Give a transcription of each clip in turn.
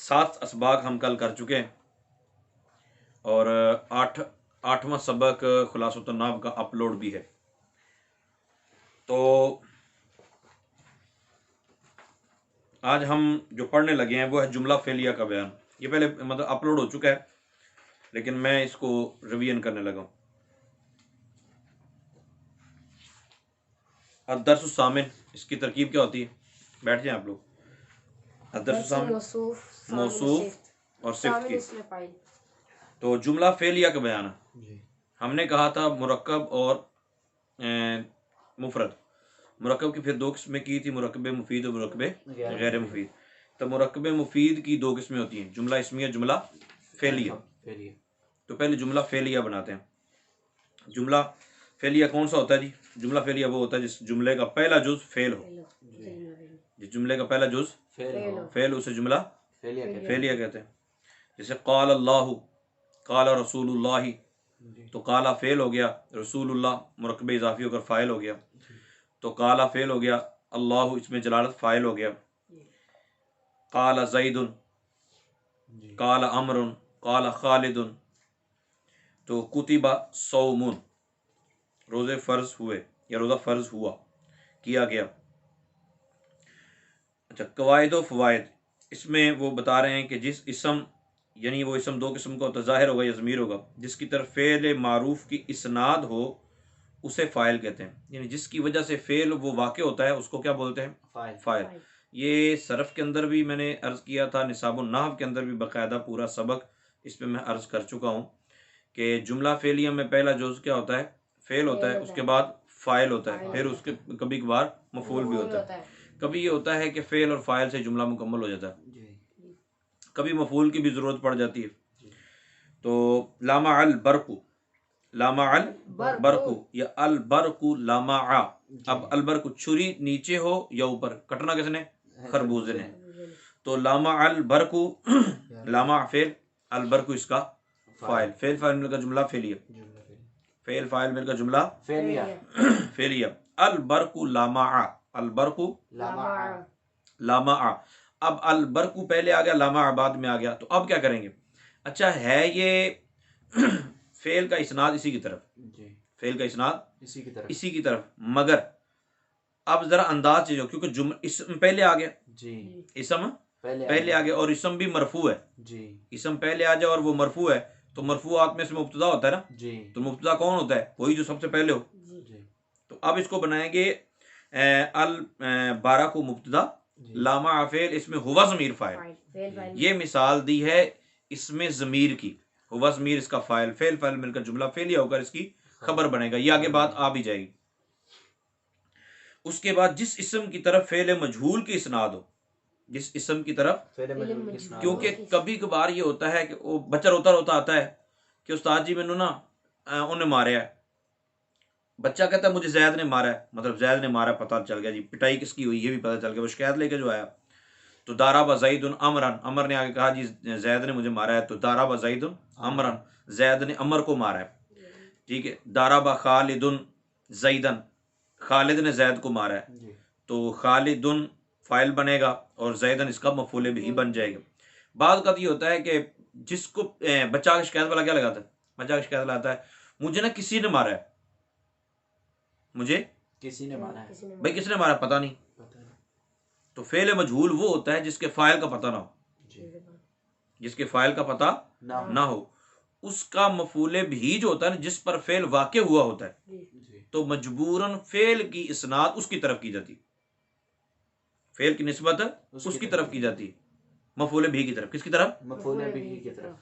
7 اسباق ہم کل کر چکے ہیں اور 8واں سبق خلاصۃ النحو کا اپلوڈ بھی ہے. تو آج ہم جو پڑھنے لگے ہیں وہ ہے جملہ فعلیہ کا بیان. یہ پہلے مطلب اپلوڈ ہو چکا ہے لیکن میں اس کو ریویژن کرنے لگا ہوں. الدرس الثامن، اس کی ترکیب کیا ہوتی ہے؟ بیٹھ جائیں آپ لوگ. الدرس الثامن موصوف اور صفت کی. تو جملہ فعلیہ کا بیان ہے. ہم نے کہا تھا مرکب اور مفرد. مرکب کی پھر 2 قسمیں کی تھی، مرکب مفید اور مرکب غیر مفید. تو مرکب مفید کی 2 قسمیں ہوتی ہیں، جملہ اسمیہ، جملہ فعلیہ. تو پہلے جملہ فعلیہ بناتے ہیں. جملہ فعلیہ کون سا ہوتا ہے جی؟ جملہ فعلیہ وہ ہوتا ہے جس جملے کا پہلا جز فعل ہو. جس جملے کا پہلا جز فعل اسے جملہ فعلیہ کہتے ہیں. جیسے قال اللہ، قال رسول اللہ، تو قال فعل ہو گیا، رسول اللہ مرکب اضافی ہو کر فاعل ہو گیا. تو قال فعل ہو گیا، اللہ اس میں جلالت فاعل ہو گیا. قال زید، قال عمر، قال خالد. تو کتب صوم، روزے فرض ہوئے یا روزہ فرض ہوا، کیا گیا. اچھا، قواعد و فوائد اس میں وہ بتا رہے ہیں کہ جس اسم، یعنی وہ اسم 2 قسم کا ہوتا ہے، ظاہر ہوگا یا ضمیر ہوگا. جس کی طرف فعل معروف کی اسناد ہو اسے فاعل کہتے ہیں. یعنی جس کی وجہ سے فعل وہ واقع ہوتا ہے اس کو کیا بولتے ہیں؟ فاعل. یہ صرف کے اندر بھی میں نے عرض کیا تھا، نصاب النحو کے اندر بھی باقاعدہ پورا سبق اس پہ میں عرض کر چکا ہوں کہ جملہ فعلیہ میں پہلا جز کیا ہوتا ہے؟ فعل ہوتا ہے. اس کے بعد فاعل ہوتا ہے، پھر اس کے کبھی کبھار مفعول بھی ہوتا ہے. کبھی یہ ہوتا ہے کہ فعل اور فاعل سے جملہ مکمل ہو جاتا ہے، کبھی مفعول کی بھی ضرورت پڑ جاتی ہے. تو لامع البرق، لامع البرق یا البرق لامع. اب البرق چھری نیچے ہو یا اوپر، کٹنا کس نے؟ خربوزے نے. تو لامع البرق، لامع فعل، البرق اس کا فاعل. فعل فاعل مل کر جملہ فعلیہ، فعل فاعل مل کر جملہ فعلیہ. البرق لامع، البرق لامع. اب البرق پہلے آ گیا، لامع بعد میں آ گیا. تو اب کیا کریں گے؟ اچھا ہے یہ فعل کا اسناد اسی کی طرف، فعل کا اسناد اسی کی طرف، مگر اب ذرا انداز چیز ہو، کیونکہ اسم پہلے آ گیا، اسم پہلے آ گیا اور اسم بھی مرفوع ہے. اسم پہلے آ جائے اور وہ مرفوع ہے تو مرفوعات میں سے مبتدا ہوتا ہے نا. تو مبتدا کون ہوتا ہے؟ وہی جو سب سے پہلے ہو. تو اب اس کو بنائیں گے البارہ کو مبتدا، لامع فعل، اس میں ہوا ضمیر فاعل. یہ مثال دی ہے اس میں ضمیر کی، ہوا ضمیر اس کا فاعل، فعل فاعل مل کر جملہ فعلیہ ہو کر اس کی خبر بنے گا. یہ آگے بات آ بھی جائے گی. اس کے بعد جس اسم کی طرف فعل مجہول کی اسناد ہو، جس اسم کی طرف، کیونکہ کبھی کبھار یہ ہوتا ہے کہ وہ بچہ روتا روتا آتا ہے کہ استاد جی مینوں نا انہیں ماریا ہے. بچہ کہتا ہے مجھے زید نے مارا ہے، مطلب زید نے مارا، پتہ چل گیا جی. پٹائی کس کی ہوئی یہ بھی پتہ چل گیا، وہ شکایت لے کے جو آیا. تو ضرب زید عمرا، عمر نے آگے کہا جی زید نے مجھے مارا ہے. تو ضرب زید عمرا، زید نے عمر کو مارا ہے. ٹھیک ہے. ضرب خالد زیدا، خالد نے زید کو مارا ہے. تو خالد فاعل بنے گا اور زیدن اس کا مفعول بھی بن جائے گا. بعض اوقات یہ ہوتا ہے کہ جس کو بچہ کی شکایت والا کیا لگاتا ہے؟ بچہ کی شکایت لگاتا ہے مجھے نا کسی نے مارا ہے، مجھے کسی نے مارا ہے. بھائی کس نے مارا پتہ نہیں. تو فعل مجہول وہ ہوتا ہے جس کے فاعل کا پتہ نہ ہو، جس کے فاعل کا پتہ نہ ہو. اس کا مفعول بھی جو ہوتا ہے نا جس پر فعل واقع ہوا ہوتا ہے، تو مجبوراً فعل کی اسناد اس کی طرف کی جاتی، فعل کی نسبت اس کی طرف کی جاتی، مفعول بھی کی طرف. کس کی طرف؟ مفعول بھی کی طرف.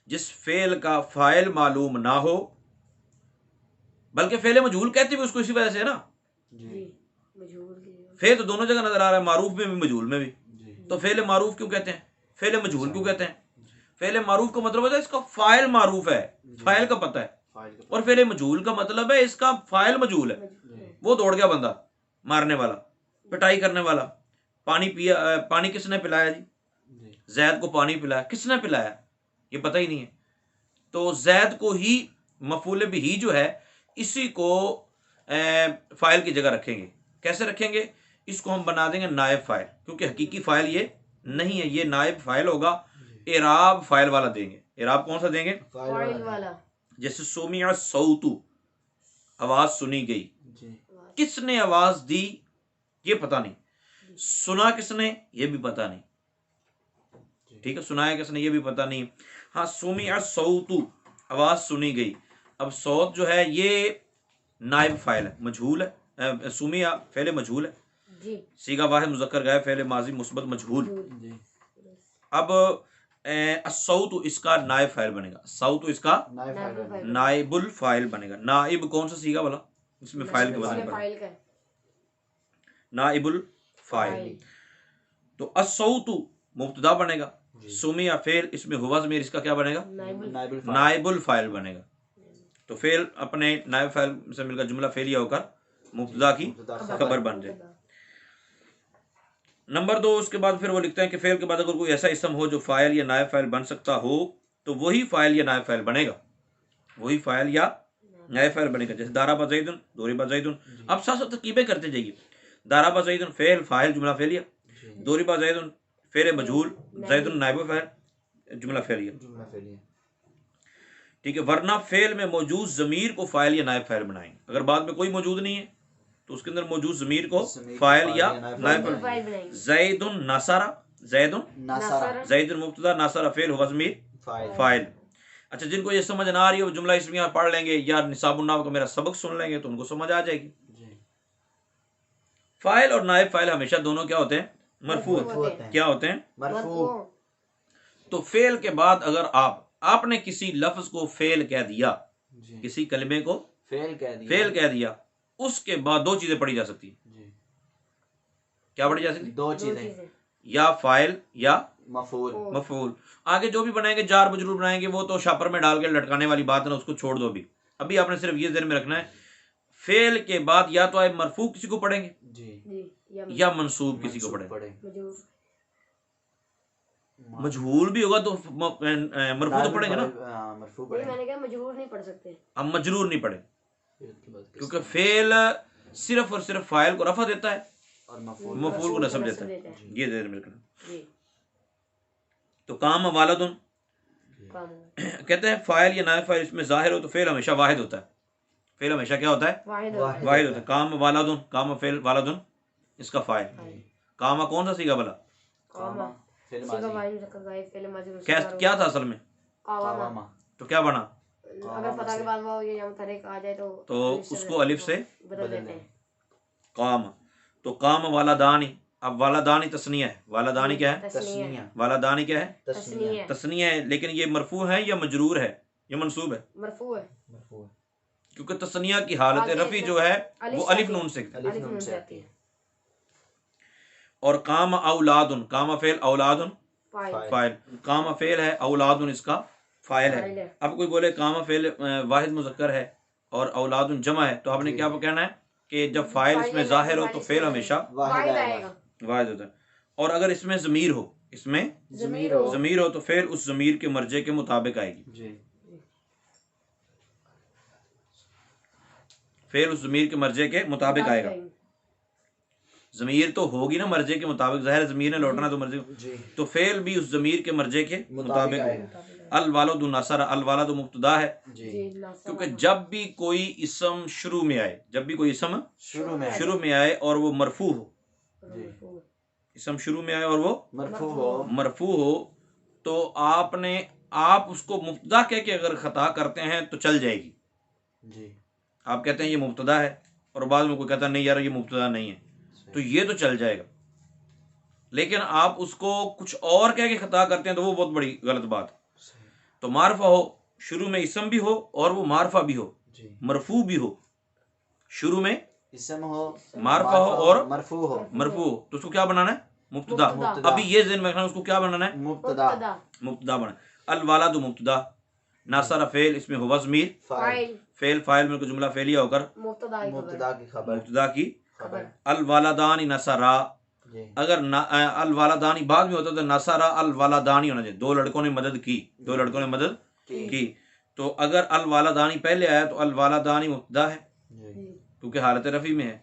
جس فعل کا فاعل معلوم نہ ہو، بلکہ فعل مجہول کہتے بھی اس کو اسی وجہ سے ہے نا. فعل تو دونوں جگہ نظر آ رہا ہے، معروف میں بھی مجہول میں بھی. تو فعل معروف کیوں کہتے ہیں؟ فعل مجہول کیوں کہتے ہیں؟ فعل معروف کا مطلب ہوتا ہے اس کا فاعل معروف ہے، فاعل کا پتہ ہے. اور فعل مجہول کا مطلب ہے اس کا فاعل مجہول ہے. وہ دوڑ گیا بندہ مارنے والا، پٹائی کرنے والا، پانی پیا، پانی کس نے پلایا جی؟ زید کو پانی پلایا. کس نے پلایا یہ پتہ ہی نہیں ہے. تو زید کو ہی مفعول بھی جو ہے اسی کو فاعل کی جگہ رکھیں گے. کیسے رکھیں گے؟ اس کو ہم بنا دیں گے نائب فاعل، کیونکہ حقیقی فاعل یہ نہیں ہے، یہ نائب فاعل ہوگا، اعراب فاعل والا دیں گے. اعراب کون سا دیں گے؟ فاعل والا. جیسے سمع الصوت، آواز سنی گئی. جی. کس نے آواز دی یہ پتہ نہیں، سنا کس نے یہ بھی پتہ نہیں. ٹھیک ہے، سنایا کس نے یہ بھی پتہ نہیں. ہاں سمع الصوت، آواز سنی گئی. اب صوت جو ہے یہ نائب فاعل ہے، مجہول ہے. سمع فعل مجہول ہے، جی. صیغہ واحد مذکر غائب فعل ماضی مثبت مجہول. جی. اب الصوت اس کا نائب فاعل بنے گا، الصوت اس کا نائب الفاعل بنے گا. نائب کون سا صیغہ والا؟ اس میں فاعل کے وزن پر نائب الفاعل. تو الصوت مبتدا بنے گا، سمع فعل اس میں ہوا ضمیر، اس کا کیا بنے گا؟ نائب الفاعل بنے گا. تو فعل اپنے نائب فاعل سے مل کر جملہ فعلیہ ہو کر مبتدا کی خبر بن جائے. نمبر 2 اس کے بعد پھر وہ لکھتے ہیں کہ فعل کے بعد اگر کوئی ایسا اسم ہو جو فاعل یا نائب فاعل بن سکتا ہو تو وہی فاعل یا نائب فاعل بنے گا، وہی فاعل یا نائب فاعل بنے گا. جیسے ضرب زید، ضرب زید. اب ساتھ ساتھ ترکیبیں کرتے جائیے. ضرب زید فعل، فاعل جملہ فعلیہ. ضرب زید فعل مجہول، زید نائب فاعل جملہ فعلیہ. ٹھیک ہے، ورنہ فعل میں موجود ضمیر کو فاعل یا نائب فاعل بنائیں. اگر بعد میں کوئی موجود نہیں ہے تو اس کے اندر موجود ضمیر کو فاعل یا نائب فاعل. زید نصر، زید زید مبتدا، نصر فعل، ہوا ضمیر فاعل. اچھا جن کو یہ سمجھ نہ آ رہی ہے وہ جملہ اسمیہ پڑھ لیں گے یا نصاب النحو کا میرا سبق سن لیں گے تو ان کو سمجھ آ جائے گی. فاعل اور نائب فاعل ہمیشہ دونوں کیا ہوتے ہیں؟ مرفوع ہوتے ہیں. کیا ہوتے ہیں؟ مرفوع. تو فعل کے بعد اگر آپ نے کسی لفظ کو فعل کہہ دیا، کسی کلمے کو فعل کہہ دیا، اس کے بعد دو چیزیں پڑھی جا سکتی ہیں. کیا پڑھی جا سکتی؟ دو چیزیں، یا فاعل یا مفعول. مفعول. آگے جو بھی بنائیں گے جار مجرور بنائیں گے وہ تو شاپر میں ڈال کے لٹکانے والی بات ہے نا، اس کو چھوڑ دو. ابھی آپ نے صرف یہ ذہن میں رکھنا ہے فعل کے بعد یا تو آپ مرفوع کسی کو پڑھیں گے یا منصوب کسی کو پڑھیں گے. مجہول بھی ہوگا تو مرفوع تو پڑھیں گے نا. میں نے کہا مجرور نہیں پڑھ سکتے، ہم مجرور نہیں پڑھیں کیونکہ فعل صرف اور صرف فاعل کو رفع دیتا ہے اور مفعول کو نصب دیتا ہے. یہ ذہن میں رکھنا. تو کام والدن کہتے ہیں فاعل یا نائب فاعل اس میں ظاہر ہو تو فعل ہمیشہ واحد ہوتا ہے. فعل ہمیشہ کیا ہوتا ہے؟ واحد ہوتا ہے. کام والدن، کام فعل، والدن اس کا فاعل. کام کون سا صیغہ والا؟ کیا تھا اصل میں؟ تو کیا بنا؟ اگر فتح کے بعد وہ یہ متحرک آ جائے تو اس کو الف سے بدل دیتے ہیں. قام. تو قام والدانی. اب والدانی تثنیہ ہے، والدانی کیا ہے؟ تثنیہ. والدانی کیا ہے؟ تثنیہ. تثنیہ ہے. لیکن یہ مرفوع ہے یا مجرور ہے یا منصوب ہے؟ مرفوع ہے کیونکہ تثنیہ کی حالت رفع جو ہے وہ الف نون سے. الف سے آتی ہے. اور قام اولادن، قام فعل، اولادن فاعل. قام فعل ہے، اولادن اس کا فاعل ہے. اب کوئی بولے قام فعل واحد مذکر ہے اور اولادن جمع ہے تو آپ نے کیا کہنا ہے کہ جب فاعل اس میں ظاہر ہو تو فعل ہمیشہ واحد آئے گا. واحد ہوتا ہے. اور اگر اس میں ضمیر ہو، اس میں ضمیر ہو تو فعل اس ضمیر کے مرجع کے مطابق آئے گی. فعل اس ضمیر کے مرجع کے مطابق آئے گا. ضمیر تو ہوگی نا مرجع کے مطابق، ظاہر ضمیر نے لوٹنا تو مرجع، تو فعل بھی اس ضمیر کے مرجع کے مطابق ہوگا. الوالد نصر، الوالد مبتدا ہے کیونکہ جب بھی کوئی اسم شروع میں آئے، جب بھی کوئی اسم شروع میں آئے اور وہ مرفوع ہو، اسم شروع میں آئے اور وہ مرفوع ہو تو آپ اس کو مبتدا کہہ کے اگر خطا کرتے ہیں تو چل جائے گی. آپ کہتے ہیں یہ مبتدا ہے اور بعد میں کوئی کہتا نہیں یار یہ مبتدا نہیں ہے تو یہ تو چل جائے گا. لیکن آپ اس کو کچھ اور کہہ کے خطا کرتے ہیں تو وہ بہت بڑی غلط بات ہے. تو معرفہ ہو، شروع میں اسم بھی ہو اور وہ معرفہ بھی ہو، مرفوع بھی ہو. شروع میں اسم ہو، معرفہ ہو اور مرفوع ہو تو اس کو کیا بنانا ہے؟ مبتدا. ابھی یہ ذہن میں رکھنا اس کو کیا بنانا ہے؟ مبتدا بنا. الوالد مبتدا، ناصر فعل اس میں ہوا ضمیر، فعل فاعل میں کو جملہ فعلیہ ہو کر مبتدا کی خبر. الوالدان نصرا، اگر الوالدانی بعد میں ہوتا تو نصرا الوالدانی ہونا چاہیے. دو لڑکوں نے مدد کی. تو اگر الوالدانی پہلے آیا تو الوالدانی مبتدا ہے کیونکہ حالت رفع میں ہے.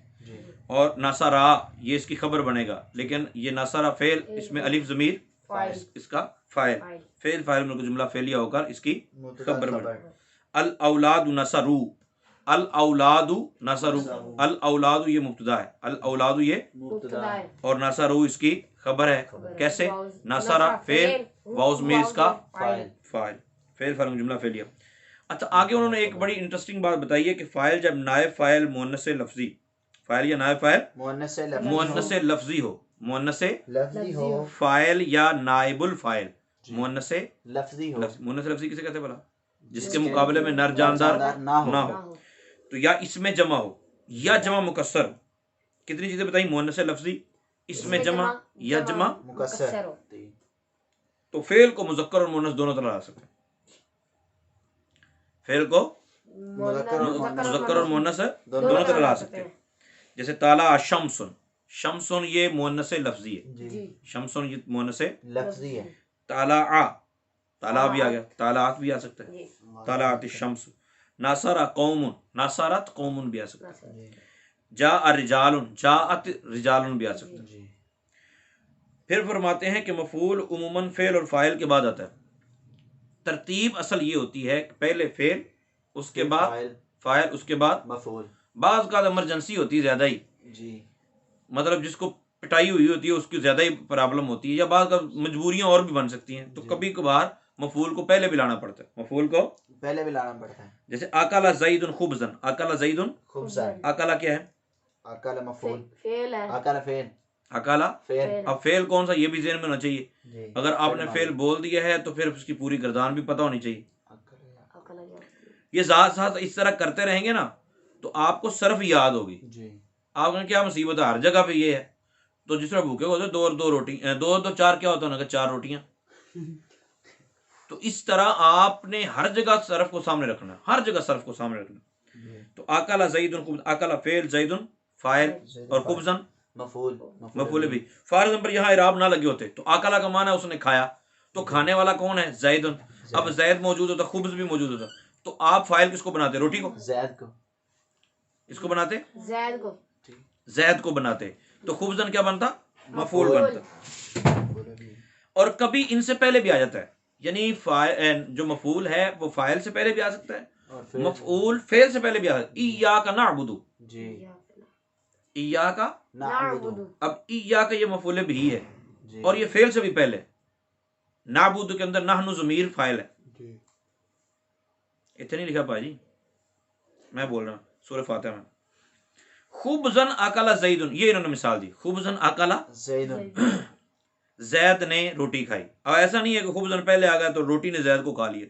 اور نصرا یہ اس کی خبر بنے گا، لیکن یہ نصرا فعل، اس میں الف ضمیر فاعل اس کا فاعل، فعل فاعل مل کر جملہ فعلیہ ہو کر اس کی مبتدا خبر بنے. خبر الاولاد نصرو، الاولاد نصرو، الاولاد یہ مبتدا ہے، الاولاد یہ مبتدا ہے اور نصرو اس کی خبر ہے. کیسے؟ نصرا فعل واو ضمیر اس کا فاعل فاعل، فعل فاعل میں جملہ فعلیہ. اچھا آگے انہوں نے ایک بڑی انٹرسٹنگ بات بتائی ہے کہ فاعل جب نائب فاعل مؤنث لفظی، فاعل یا نائب فاعل مؤنث مؤنث لفظی ہو، مؤنث لفظی ہو فاعل یا نائب الفاعل مؤنث لفظی ہو مؤنث لفظی کسے کہتے ہیں بھلا؟ جس جس کے کے مقابلے میں نر جاندار نہ نہ ہو ہو، تو یا اس میں جمع ہو یا جمع مکسر ہو. کتنی چیزیں بتائیں؟ مؤنث لفظی، اس میں جمع یا جمع، مکسر تو فعل کو مذکر اور مؤنث دونوں طرح لا سکتے ہیں. فعل کو مذکر اور مؤنث دونوں طرح لا سکتے ہیں. جیسے طالع شمسن، شمسن یہ مؤنث لفظی ہے، جی شمسن یہ مؤنث لفظی ہے طالع، طالع بھی آ گیا، طالعات بھی آ سکتا ہے، طالعت الشمس. ناصر قوم، ناصرت قوم بھی آ سکتا ہے. جی جاء رجال، جاءت رجال بھی آ سکتا ہے. جی پھر فرماتے ہیں کہ مفعول عموماً فعل اور فاعل کے بعد آتا ہے. ترتیب اصل یہ ہوتی ہے کہ پہلے فعل، اس کے بعد فاعل، اس کے بعد مفعول بعض کا ایمرجنسی ہوتی ہے زیادہ ہی، جی مطلب جس کو پٹائی ہوئی ہوتی ہے اس کی زیادہ ہی پرابلم ہوتی ہے، یا بعض کا مجبوریاں اور بھی بن سکتی ہیں، تو جی کبھی کبھار مفعول کو پہلے بھی لانا پڑتا ہے، مفعول کو. پہلے بھی لانا پڑتا ہے. جیسے اکل زید خبزا، اکل زید، خوبصورت اکل کیا ہے؟ اکل مفعول فعل ہے. اکل فعل اکل. فعل اب فعل کون سا یہ بھی ذہن میں ہونا چاہیے. جی اگر آپ نے فعل بول دیا ہے تو پھر اس کی پوری گردان بھی پتہ ہونی چاہیے. یہ ذات ساتھ اس طرح کرتے رہیں گے نا تو آپ کو صرف یاد ہوگی. جی آپ نے کیا مصیبت ہے، ہر جگہ پہ یہ ہے. تو جس طرح بھوکے ہوتے دو اور دو روٹی، دو اور دو چار کیا ہوتا ہے نا کہ چار روٹیاں. تو اس طرح آپ نے ہر جگہ صرف کو سامنے رکھنا ہے، ہر جگہ صرف کو سامنے رکھنا. جی تو اکل زید خبز، اکل فعل، زید فاعل اور خبزن مفعول مفعول بھی. فار ایگزامپل یہاں اعراب نہ لگے ہوتے تو اکلا کا معنی ہے اس نے کھایا، تو کھانے والا کون ہے؟ زید. اب زید موجود ہوتا، خبز بھی موجود ہوتا، تو آپ فاعل کس کو بناتے؟ روٹی کو. زید کو اس کو بناتے زید کو زید کو بناتے، تو خبزن کیا بنتا؟ مفعول بنتا. اور کبھی ان سے پہلے بھی آ جاتا ہے، یعنی جو مفعول ہے وہ فاعل سے پہلے بھی آ سکتا ہے، اور پھر مفعول فعل سے پہلے بھی آ سکتا ہے. ایاک نعبد، جی ایاک. نعبد اب ایاک یہ مفعول بھی ہے جی اور یہ فعل سے بھی پہلے. نعبد کے اندر نحن ضمیر فاعل ہے. جی اتنے نہیں لکھا پاجی، میں بول رہا ہوں سورہ فاتحہ میں. خبزن اکل زید، یہ انہوں نے مثال دی. خبزن اکل، زید زید نے روٹی کھائی. اب ایسا نہیں ہے کہ خبزن پہلے آ گیا تو روٹی نے زید کو کھا لیا،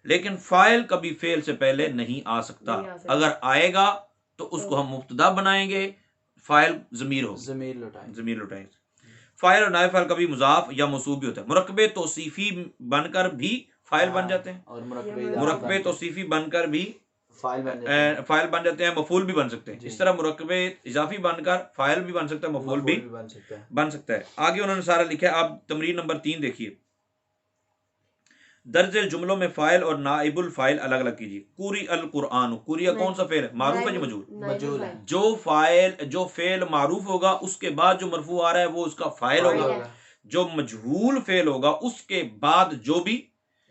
لیکن فاعل کبھی فعل سے پہلے نہیں آ سکتا. اگر آئے گا تو اس کو ہم مبتدا بنائیں گے، فاعل ضمیر ہو، ضمیر لوٹائیں ضمیر لوٹائیں گے. فاعل اور نائب فاعل کبھی مضاف یا موصوف بھی ہوتا ہے. مرکب توصیفی بن کر بھی فاعل بن جاتے ہیں، اور مرکب توصیفی بن کر بھی فاعل بن جاتے ہیں فاعل بن جاتے ہیں، مفعول بھی بن سکتے ہیں. جی. اس طرح مرکب اضافی بن کر فاعل بھی بن سکتا ہے، مفعول بھی بن سکتا ہے. بن سکتا ہے. آگے انہوں نے سارا لکھا ہے. آپ تمرین نمبر 3 دیکھیے. درج جملوں میں فاعل اور نائب الفاعل الگ الگ کیجیے. قوری القرآن، قوریہ کون سا فعل ہے؟ معروف ہے یا مجہول؟ مجہول ہے. جو فعل معروف ہوگا اس کے بعد جو مرفوع آ رہا ہے وہ اس کا فاعل ہوگا. جو مجہول فعل ہوگا اس کے بعد جو بھی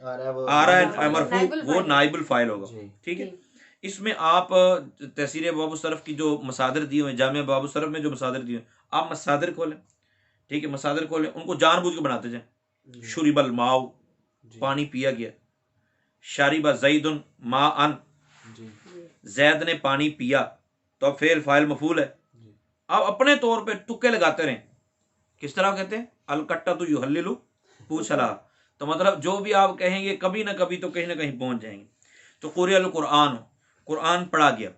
آ رہا ہے مرفوع وہ نائب الفاعل ہوگا. جی. ٹھیک ہے. اس میں آپ تفسیر ابواب الصرف کی جو مصادر دی ہوئے، جامع ابواب الصرف میں جو مصادر دی ہوئے، آپ مصادر کھولیں. ٹھیک ہے، مصادر کھولیں، ان کو جان بوجھ کے بناتے جائیں. شرب الماء، پانی پیا گیا. شارب زید ماء، جی زید نے پانی پیا، تو اب فعل فاعل مفعول ہے. آپ اپنے طور پہ تکے لگاتے رہیں. کس طرح کہتے ہیں؟ الکٹا تو یحلل پوچھ رہا. تو مطلب جو بھی آپ کہیں گے کبھی نہ کبھی تو کہیں نہ کہیں پہنچ جائیں گے. تو قوری القرآن، قرآن پڑھا گیا،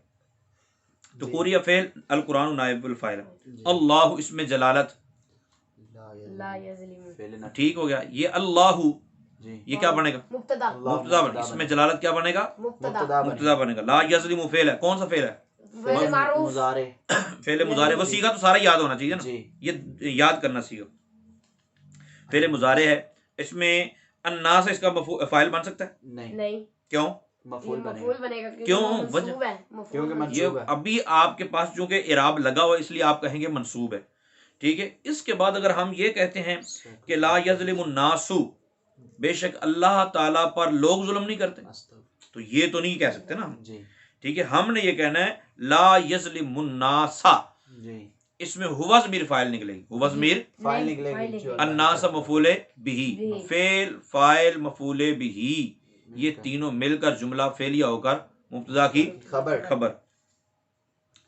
تو قوریہ فعل، القرآن نائب الفاعل. اللہ اس میں جلالت، ٹھیک ہو گیا. یہ اللہ جی یہ کیا بنے گا؟ مبتدا مبتدا بنے گا. اس میں جلالت کیا بنے گا؟ مبتدا مبتدا بنے گا. لا یظلم فعل ہے، کون سا فعل ہے؟ فعل معروف مضارع فعل مضارع. وہ سیگا تو سارا یاد ہونا چاہیے نا، جی یہ یاد کرنا سیگا. فعل مضارع ہے. اس میں الناس اس کا فاعل بن سکتا ہے؟ نہیں نہیں کیوں؟ مفعول بنے مفعول گا بنے گا کیونکہ کیوں؟ وہ منصوب وجہ ہے، مفعول کیونکہ منصوب یہ منصوب ہے۔ ابھی آپ کے پاس چونکہ اعراب لگا ہوا ہے اس لیے آپ کہیں گے منصوب ہے، ٹھیک ہے۔ اس کے بعد اگر ہم یہ کہتے ہیں کہ لا یظلم الناس، بے شک اللہ تعالیٰ پر لوگ ظلم نہیں کرتے، تو یہ تو نہیں کہہ سکتے نا ہم، جی ٹھیک ہے۔ ہم نے یہ کہنا ہے لا یظلم الناس، جی اس میں ہوا ضمیر فاعل نکلے گی، ہوا ضمیر فائل نہیں، نکلے فائل گی جو نکلے گی۔ الناس مفعول بہی، بہی۔ فعل فاعل مفعول بہی، یہ تینوں مل کر جملہ فعلیہ ہو کر مبتدا کی خبر۔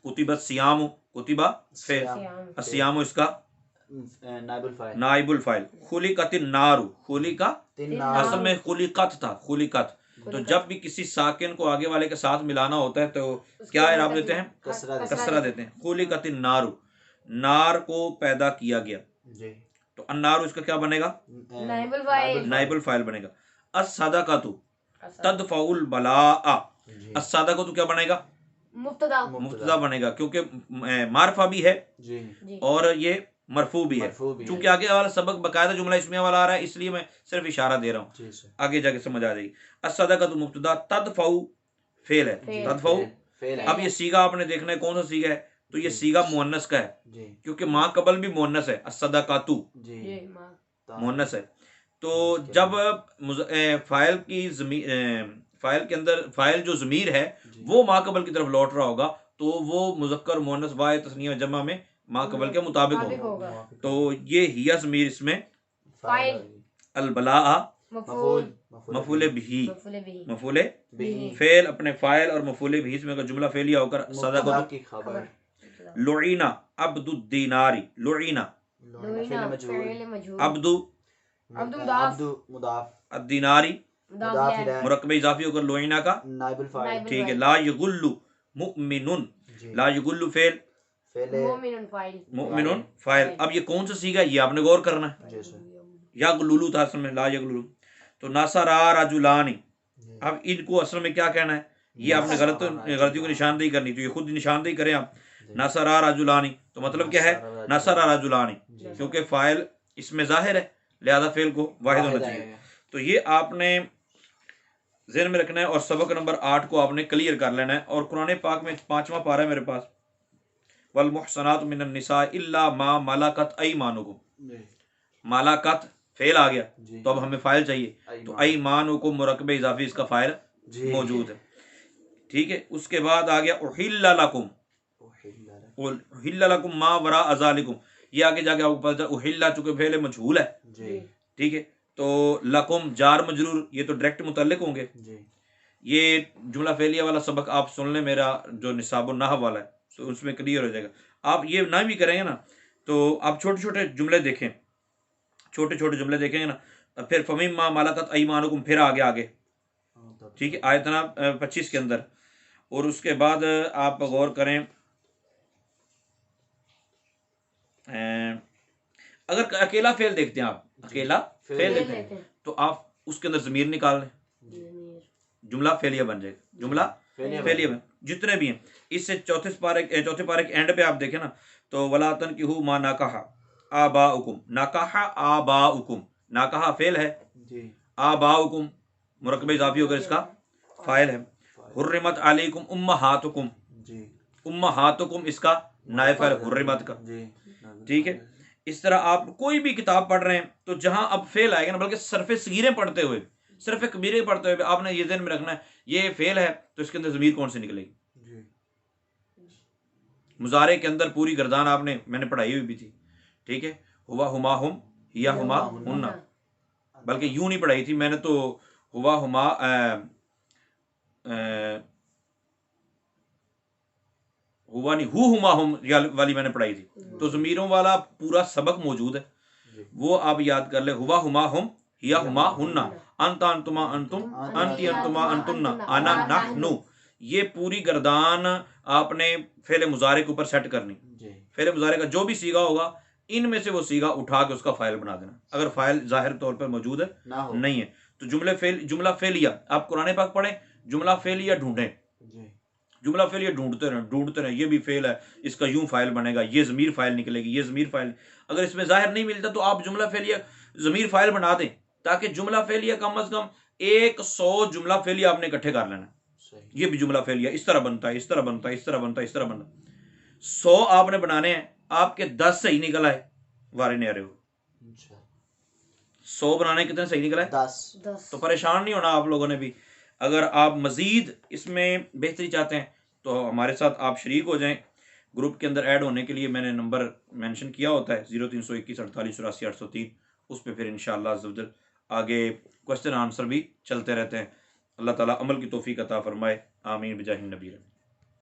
کتب الصیام، کتبہ فعل، سیام، الصیام اس کا نائب الفاعل۔ نائب الفاعل۔ خلقت النار، خلقت تین نار۔ اصل میں خلقت تھا، خلقت، تو جب بھی کسی ساکن کو آگے والے کے ساتھ ملانا ہوتا ہے تو کیا اعراب دیتے ہیں؟ کسرہ دیتے ہیں۔ خلقت النار، نار کو پیدا کیا گیا، جی تو النار اس کا کیا بنے گا؟ نائب الفاعل۔ نائب الفاعل بنے گا۔ الصدقۃ تدفع البلاء، جی الصدقۃ کیا بنے گا؟ مبتدا۔ مبتدا بنے گا، کیونکہ معرفہ بھی ہے جی جی، اور یہ مرفوع بھی ہے، مرفوع بھی ہے۔ چونکہ آگے والا سبق باقاعدہ جملہ اسمیہ والا آ رہا ہے اس لیے میں صرف اشارہ دے رہا ہوں، جی سر۔ آگے جا کے سمجھ آ جائے گی۔ الصدقۃ مبتدا، تدفع فعل ہے، فعل۔ تدفع۔ فعل ہے۔ اب یہ سیگا آپ نے دیکھنا ہے کون سا سیگا ہے، تو یہ سیگا مؤنث کا ہے، جی کیونکہ ماں قبل بھی مؤنث ہے، الصدقۃ جی جی، ماں۔ مؤنث ہے۔ تو جب فاعل کی فاعل کے اندر فاعل جو ضمیر ہے جی وہ ماں قبل کی طرف لوٹ رہا ہوگا تو وہ مذکر مؤنث واحد تثنیہ جمع میں ماں قبل کے مطابق مطابق ہوگا۔ ہوگا۔ تو یہ ہیا ضمیر اس میں فاعل۔ البلاء مفعول، مفعول بھی، مفعول بھی، مفعول بھی فعل اپنے فاعل اور مفعول بھی اس میں کا جملہ فعلیہ ہو کر مبتدا صدقۃ۔ کی خبر۔ لعینا عبد الدیناری، لعینا لوئینا، فعل مجہول۔ عبد عبد مضاف۔ عبد مضاف۔ الدیناری مضاف مضاف الیہ۔ الیہ۔ مرکب اضافی ہو کر لعینا کا نائب الفاعل۔ نائب ٹھیک ہے۔ لا یغل مؤمن، جی لا یغل فعل، فعل مومن فاعل۔ مؤمن فاعل۔ اب یہ کون سا سیگا ہے یہ آپ نے غور کرنا ہے، جی سر۔ یغلل تھا اصل میں، لا یغلل، تو ناصر رجلان، اب ان کو اصل میں کیا کہنا ہے، یہ آپ نے غلطیوں کی نشاندہی کرنی، تو یہ خود نشاندہی کریں آپ۔ ناصر رجلان تو مطلب کیا ہے، ناصر رجلان، کیونکہ فاعل اس میں ظاہر ہے لہذا فعل کو واحد ہونا چاہیے۔ تو یہ آپ نے ذہن میں رکھنا ہے، اور سبق نمبر 8 کو آپ نے کلیئر کر لینا ہے۔ اور قرآن پاک میں 5واں پارہ ہے میرے پاس، والمحصنات من النساء الا ما ملکت ایمانکم، ملکت فعل آ گیا جی تو اب ہمیں فاعل چاہیے، تو ایمانکم مرکب اضافی اس کا فاعل جی موجود ہے، ٹھیک ہے۔ اس کے بعد آ گیا احل لکم، احل لکم ما وراء ذالکم، یہ آگے جا کے آپ کو پتہ چلا احل چونکہ فعل مجہول ہے، جی ٹھیک ہے، تو لکم جار مجرور یہ تو ڈائریکٹ متعلق ہوں گے۔ جی یہ جملہ فعلیہ والا سبق آپ سن لیں میرا جو نصاب النحو والا ہے، تو اس میں کلیئر ہو جائے گا۔ آپ یہ نہ بھی کریں گے نا تو آپ چھوٹے چھوٹے جملے دیکھیں، چھوٹے چھوٹے جملے دیکھیں گے نا، پھر فَمِمَّا مَلَكَتْ أَيْمَانُكُمْ پھر آگے ٹھیک ہے، آیت 25 کے اندر۔ اور اس کے بعد آپ غور کریں، اگر اکیلا فعل دیکھتے ہیں آپ، اکیلا فعل دیکھتے ہیں تو آپ اس کے اندر ضمیر نکال لیں، جملہ فعلیہ بن جائے گا، جملہ فعلیہ بن جتنے بھی ہیں۔ اس سے چوتھے پارے کے اینڈ پہ آپ دیکھیں نا تو وَلَا تَنْكِحُوا مَا نَكَحَ آبَاؤُكُمْ، نَكَحَ آبَاؤُكُمْ، نَكَحَ فعل ہے، جی آباؤکم مرکب اضافی ہو کر اس کا فاعل ہے۔ حرمت علیکم امہاتکم، جی امہاتکم اس کا نائب فاعل حرمت کا، جی ٹھیک ہے۔ اس طرح آپ کوئی بھی کتاب پڑھ رہے ہیں تو جہاں اب فعل آئے گا نا، بلکہ صرف صغیریں پڑھتے ہوئے، صرف کبیریں پڑھتے ہوئے آپ نے یہ ذہن میں رکھنا ہے یہ فعل ہے تو اس کے اندر ضمیر کون سے نکلے گی۔ جی مضارع کے اندر پوری گردان آپ نے میں نے پڑھائی ہوئی بھی تھی، ٹھیک ہے، ہوا ہما ہم ہیا ہما ہننا، بلکہ یوں نہیں پڑھائی تھی میں نے تو ہوا ہما ہوا نہیں ہو ہما ہم والی میں نے پڑھائی تھی، تو ضمیروں والا پورا سبق موجود ہے، وہ آپ یاد کر لیں۔ ہوا ہما ہم ہیا ہما ہننا، انت انتما انتم انتی انتما انتن انا نحنو، یہ پوری گردان آپ نے فعل مضارع کے اوپر سیٹ کرنی۔ جی فعل مضارع کا جو بھی سیگا ہوگا ان میں سے وہ سیگا اٹھا کے اس کا فاعل بنا دینا، اگر فاعل ظاہر طور پر موجود ہے نہ ہو نہیں ہے تو جملہ فعلیہ آپ قرآن پاک پڑھیں، جملہ فعلیہ ڈھونڈیں، جی جملہ فعلیہ ڈھونڈتے رہیں، یہ بھی فعل ہے اس کا یوں فاعل بنے گا، یہ ضمیر فاعل نکلے گی، یہ ضمیر فاعل، اگر اس میں ظاہر نہیں ملتا تو آپ جملہ فعلیہ ضمیر فاعل بنا دیں تاکہ جملہ فعلیہ کم از کم ایک 100 جملہ فعلیہ آپ نے اکٹھے کر لینا ہے. صحیح. یہ بھی جملہ فعلیہ اس طرح بنتا ہے، اس طرح بنتا ہے، اس طرح بنتا ہے، اس طرح بنتا ہے. 100 آپ نے بنانے ہیں، آپ کے 10 صحیح نکل آئے وارے نہیں آ رہے ہو. اچھا. 100 بنانے کتنے صحیح نکل آئے؟ 10. 10. تو پریشان نہیں ہونا آپ لوگوں نے بھی. اگر آپ مزید اس میں بہتری چاہتے ہیں تو ہمارے ساتھ آپ شریک ہو جائیں. گروپ کے اندر ایڈ ہونے کے لیے میں نے نمبر مینشن کیا ہوتا ہے 0321 48 84 803. اس پہ پھر انشاءاللہ عزوجل آگے کوسچن آنسر بھی چلتے رہتے ہیں. اللہ تعالیٰ عمل کی توفیق عطا فرمائے. آمین بجاہ النبی.